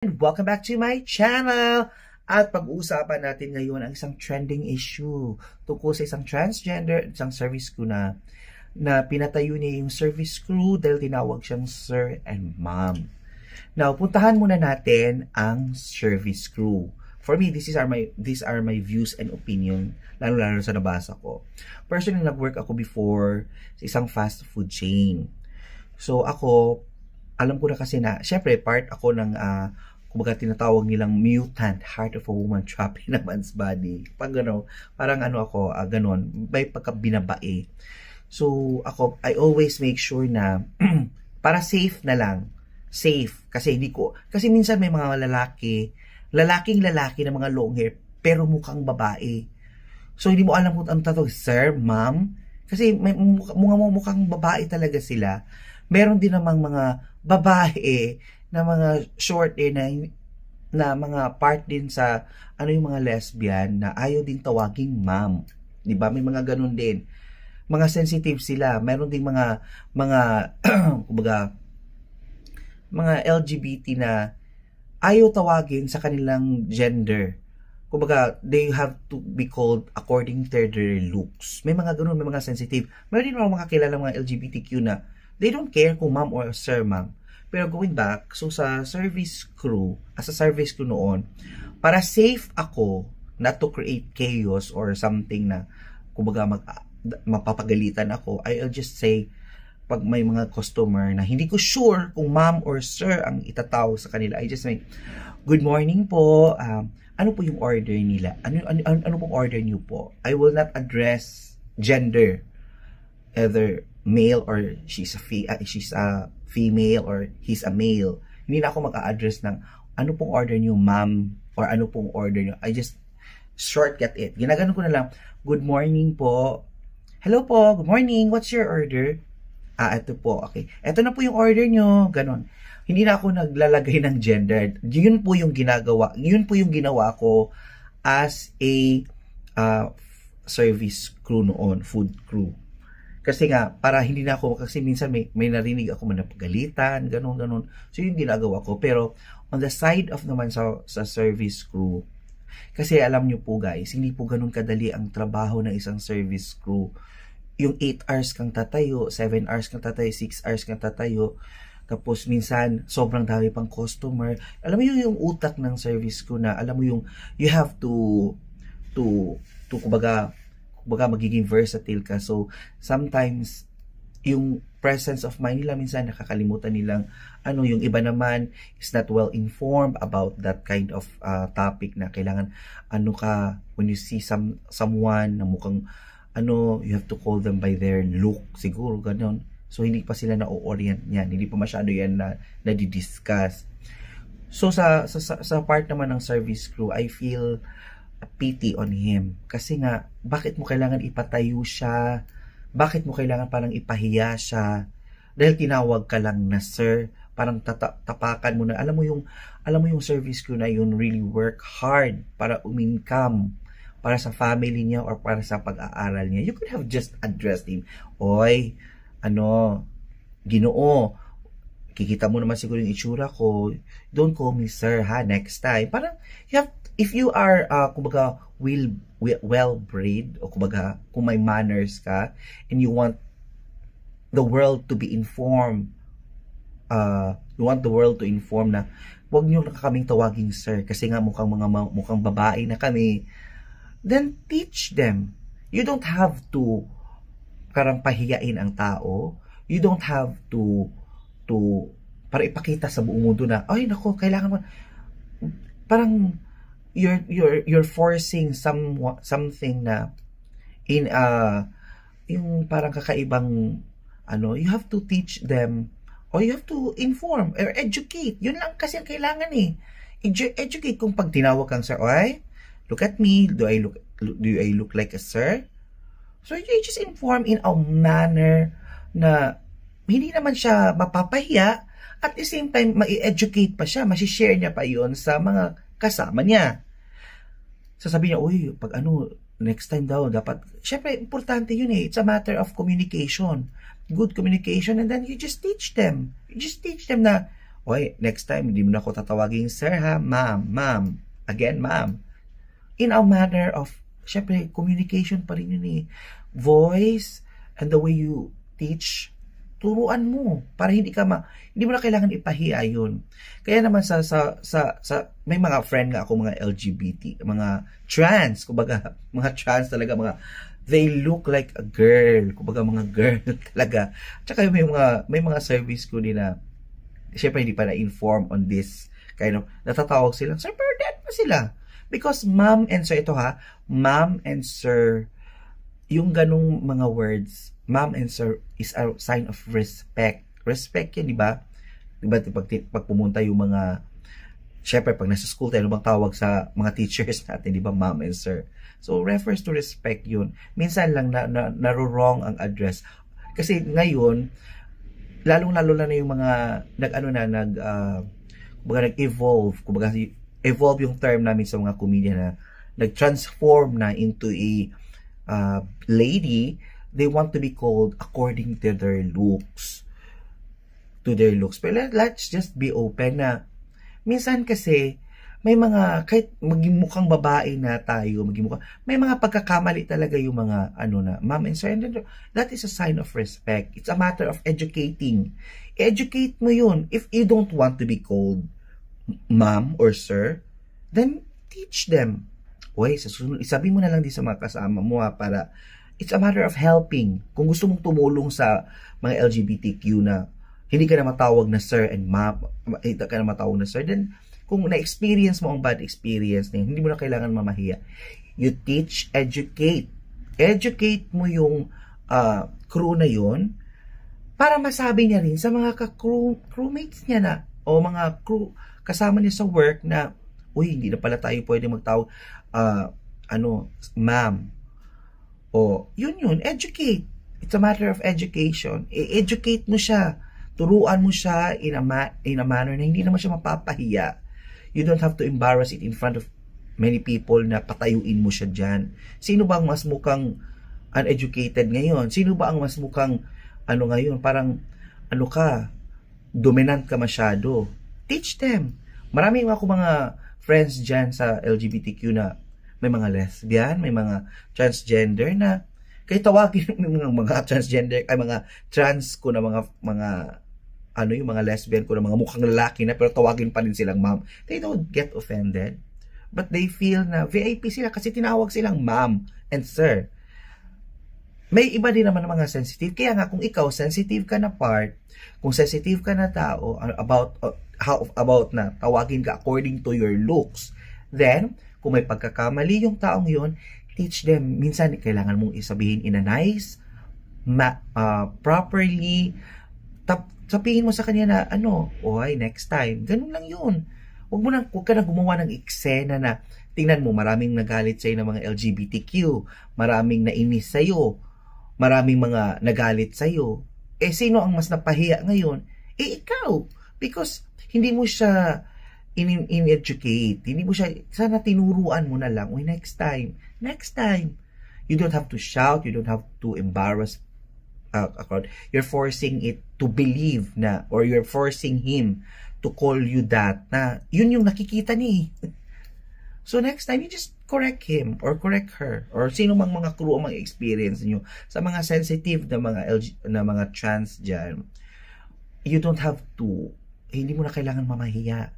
Welcome back to my channel! At pag-uusapan natin ngayon ang isang trending issue tungkol sa isang transgender, isang service crew na pinatayo niya yung service crew dahil tinawag siyang sir and ma'am. Now, puntahan muna natin ang service crew. For me, these are my views and opinion, lalo-lalo sa nabasa ko. Personally, nag-work ako before sa isang fast food chain. So, ako, alam ko na kasi na, syempre, part ako ng kumbaga tinatawag nilang mutant, heart of a woman trapped in a man's body. Pag gano'n, parang ako, gano'n, may pagkabinabae. So, ako, I always make sure na, para safe na lang, safe, kasi minsan may mga lalaking na mga long hair, pero mukhang babae. So, hindi mo alam kung ang tatawag, sir, ma'am, kasi may mukhang babae talaga sila. Meron din namang mga babae na mga short na mga part din sa yung mga lesbian na ayaw din tawaging ma'am. 'Di ba? May mga ganun din. Mga sensitive sila. Meron ding mga kumbaga mga LGBT na ayaw tawagin sa kanilang gender. Kumbaga, they have to be called according to their looks. May mga ganun, may mga sensitive. Meron din mga kilala mga LGBTQ na they don't care kung ma'am or sir, ma'am. Pero going back, so sa service crew, as a service crew noon, para safe ako not to create chaos or something na, kumbaga, mapapagalitan ako, I'll just say, pag may mga customer na hindi ko sure kung ma'am or sir ang itatawag sa kanila, I just say, good morning po, ano po yung order nila? Ano pong order niyo po? I will not address gender, either male or she's a female or he's a male. Hindi na ako mag-a-address ng ano pong order niyo, ma'am, or ano pong order niyo. I just shortcut it. Ginagano ko na lang, good morning po. Hello po, good morning. What's your order? Ito po. Okay. Ito na po yung order niyo. Ganon. Hindi na ako naglalagay ng gender. Yun po yung ginagawa. Yun po yung ginawa ko as a service crew noon, food crew. Kasi nga, para hindi na ako, kasi minsan may narinig ako manapagalitan, ganon. So, yung ginagawa ko. Pero, on the side of naman sa service crew, kasi alam nyo po guys, hindi po ganun kadali ang trabaho ng isang service crew. Yung 8 hours kang tatayo, 7 hours kang tatayo, 6 hours kang tatayo, tapos minsan, sobrang dami pang customer. Alam mo yung utak ng service crew na, alam mo yung, you have to kumbaga magiging versatile ka. So, sometimes, yung presence of mind nila, minsan nakakalimutan nilang, yung iba naman is not well informed about that kind of topic na kailangan, when you see someone na mukhang, you have to call them by their look, siguro, ganon. So, hindi pa sila na-orient yan. Hindi pa masyado yan na nadidiscuss. So, sa part naman ng service crew, I feel pity on him. Kasi nga, bakit mo kailangan ipatayo siya? Bakit mo kailangan parang ipahiya siya? Dahil tinawag ka lang na sir, parang tapakan mo na. Alam mo yung service crew na yun really work hard para umingkam, para sa family niya or para sa pag-aaral niya. You could have just addressed him. Oy, Ginoo, kikita mo naman siguro yung itsura ko. Don't call me sir, ha? Next time. Parang, if you are, kumbaga, well-bred, o kumbaga, kung may manners ka, and you want the world to be informed, na, huwag nyo na kaming tawaging sir, kasi nga mukhang babae na kami, then teach them. You don't have to, parang pahiyain ang tao. You don't have to, para ipakita sa buong mundo na, ay, nako, kailangan mo, parang, you're forcing something na in yung parang kakaibang you have to teach them or you have to inform or educate. Yun lang kasi ang kailangan educate. Kung pag tinawag kang sir, oy, look at me, do I look like a sir? So you just inform in a manner na hindi naman siya mapapahiya, at the same time ma-educate pa siya, ma-share niya pa yon sa mga kasama niya. Sasabihin niya, uy, pag next time daw, dapat, syempre, importante yun It's a matter of communication. Good communication, and then you just teach them. You just teach them na, Oy, next time, hindi mo na ako tatawagin, sir ha, ma'am, ma'am. Again, ma'am. In a manner of, syempre, communication pa rin yun eh. Voice and the way you teach, turuan mo para hindi mo na kailangan ipahiya yun. Kaya naman sa may mga friend nga ako, mga LGBT, mga trans, kumbaga, mga trans talaga, they look like a girl, kumbaga mga girl talaga. Tsaka may mga service ko din na syempre hindi pa na-inform on this kind of, natatawag sila, sir, pero dead pa sila. Because ma'am and sir, ito ha, ma'am and sir, yung ganong mga words, ma'am and sir is a sign of respect. Respect yan, di ba? Di ba, pag pumunta yung mga, syempre, pag nasa school tayo, bang tawag sa mga teachers natin, di ba, ma'am and sir. So, refers to respect yun. Minsan lang naro-wrong ang address. Kasi ngayon, lalong-lalo na yung mga, nag-evolve, kumbaga, evolve yung term namin sa mga comedian na nag-transform na into a lady. They want to be called according to their looks. But let's just be open na minsan kasi may mga, kahit maging mukhang babae na tayo, may mga pagkakamali talaga yung mga ma'am and sir, and then, that is a sign of respect. It's a matter of educating. Educate mo yun. If you don't want to be called ma'am or sir, then teach them. Uy, sa susunod, isabi mo na lang din sa mga kasama mo para it's a matter of helping. Kung gusto mong tumulong sa mga LGBTQ na hindi ka na matawag na sir and ma'am, hindi ka na matawag na sir, then kung na-experience mo ang bad experience na yun, hindi mo na kailangan mamahiya. You teach, educate. Educate mo yung crew na yun para masabi niya rin sa mga crewmates niya na o mga crew kasama niya sa work na, uy, hindi na pala tayo pwede magtawag ma'am. O, yun, educate. It's a matter of education. Educate mo siya. Turuan mo siya in a manner na hindi naman siya mapapahiya. You don't have to embarrass it in front of many people na patayuin mo siya dyan. Sino ba ang mas mukhang uneducated ngayon? Sino ba ang mas mukhang ngayon? Parang dominant ka masyado. Teach them. Maraming ako mga friends dyan sa LGBTQ na may mga lesbian, may mga transgender na kahit tawagin mga transgender, ay mga trans ko na mga yung mga lesbian ko na mga mukhang lalaki na pero tawagin pa rin silang ma'am. They don't get offended. But they feel na VIP sila kasi tinawag silang ma'am and sir. May iba din naman ng mga sensitive. Kaya nga kung ikaw sensitive ka na part, kung sensitive ka na tao about na tawagin ka according to your looks, then kung may pagkakamali yung taong yun, teach them. Minsan kailangan mong isabihin in a nice, properly, sabihin mo sa kanya na oy, next time. Ganun lang yun. Huwag ka na gumawa ng eksena na tingnan mo, maraming nagalit sa'yo ng mga LGBTQ, maraming nainis sa'yo, maraming mga nagalit sa'yo. Sino ang mas napahiya ngayon? Ikaw. Because hindi mo siya in-educate. Hindi mo siya, sana tinuruan mo na lang. Uy, next time. You don't have to shout. You don't have to embarrass. You're forcing it to believe na, or you're forcing him to call you that, na yun yung nakikita ni. So next time, you just correct him or correct her or sino mang mga crew ang mga experience niyo sa mga sensitive na mga trans dyan. You don't have to, hindi mo na kailangan mamahiya.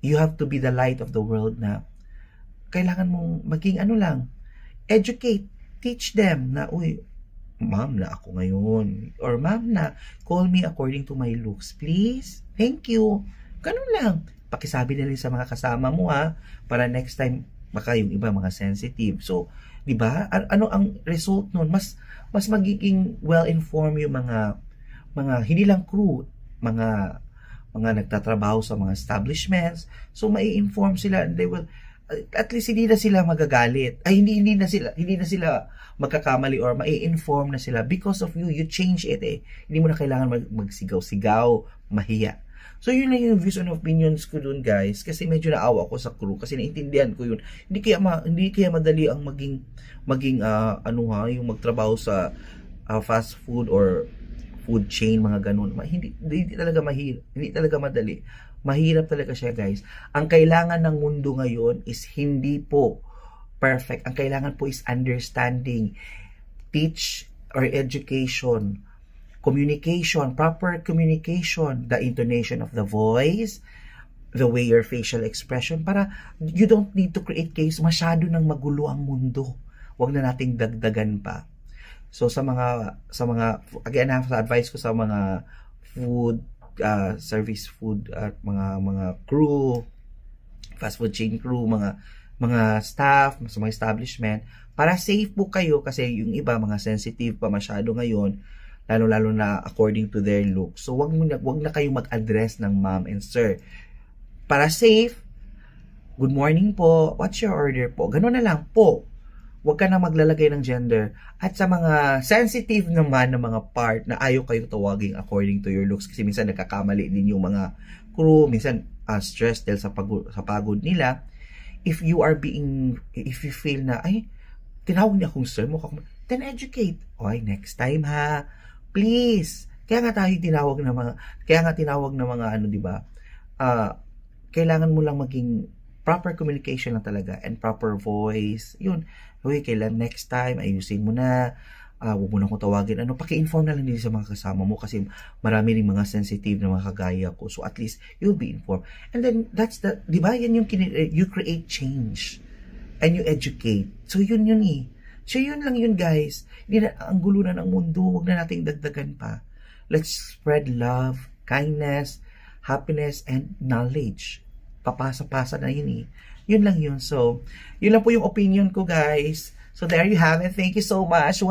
You have to be the light of the world na kailangan mong maging educate, teach them na, uy, ma'am na ako ngayon. Or ma'am na, call me according to my looks. Please. Thank you. Ganun lang. Pakisabi na rin sa mga kasama mo para next time, baka yung iba mga sensitive. So, di ba? Ano ang result nun? Mas magiging well-informed yung mga hindi lang crew, mga nagtatrabaho sa mga establishments. So, mai-inform sila and they will, at least hindi na sila magagalit. Ay, hindi na sila magkakamali or mai-inform na sila because of you change it Hindi mo na kailangan magsigaw-sigaw, mahiya. So, yun lang yung views and opinions ko dun, guys. Kasi medyo naawa ko sa crew kasi naintindihan ko yun. Hindi kaya madali ang maging yung magtrabaho sa fast food or food chain, mga ganun. Hindi talaga mahirap, hindi talaga madali. Mahirap talaga siya, guys. Ang kailangan ng mundo ngayon is hindi po perfect. Ang kailangan po is understanding, teach or education, communication, proper communication, the intonation of the voice, the way your facial expression, para you don't need to create case masyado ng magulo ang mundo. Huwag na nating dagdagan pa. So sa mga again, sa advice ko sa mga food service food at mga crew, fast food chain crew, mga staff sa mga establishment, para safe po kayo, kasi yung iba mga sensitive pa masyado ngayon, lalo na according to their look. So wag na kayong mag-address ng ma'am and sir. Para safe, good morning po, what's your order po? Ganun na lang po. Huwag ka na maglalagay ng gender. At sa mga sensitive naman na mga part na ayaw kayo tawagin according to your looks, kasi minsan nagkakamali din yung mga crew, minsan stressed dahil sa pagod nila. If you feel na, ay, tinawag niya akong sir mo, then educate. Okay, next time ha, please. Kaya nga tinawag ng mga ano, di ba? Kailangan mo lang maging proper communication lang talaga and proper voice. Yun. Okay, kailan next time, ayusin mo na. Huwag mo na akong tawagin. Paki-inform na lang din sa mga kasama mo, kasi marami rin mga sensitive na mga kagaya ko. So at least you'll be informed. And then that's di ba? Yan yung you create change and you educate. So yun eh. So yun lang yun, guys. Hindi na, ang gulo na ng mundo. Huwag na nating dagdagan pa. Let's spread love, kindness, happiness, and knowledge. Papasa-pasa na yun eh. Yun lang yun. So, yun lang po yung opinion ko, guys. So, there you have it. Thank you so much.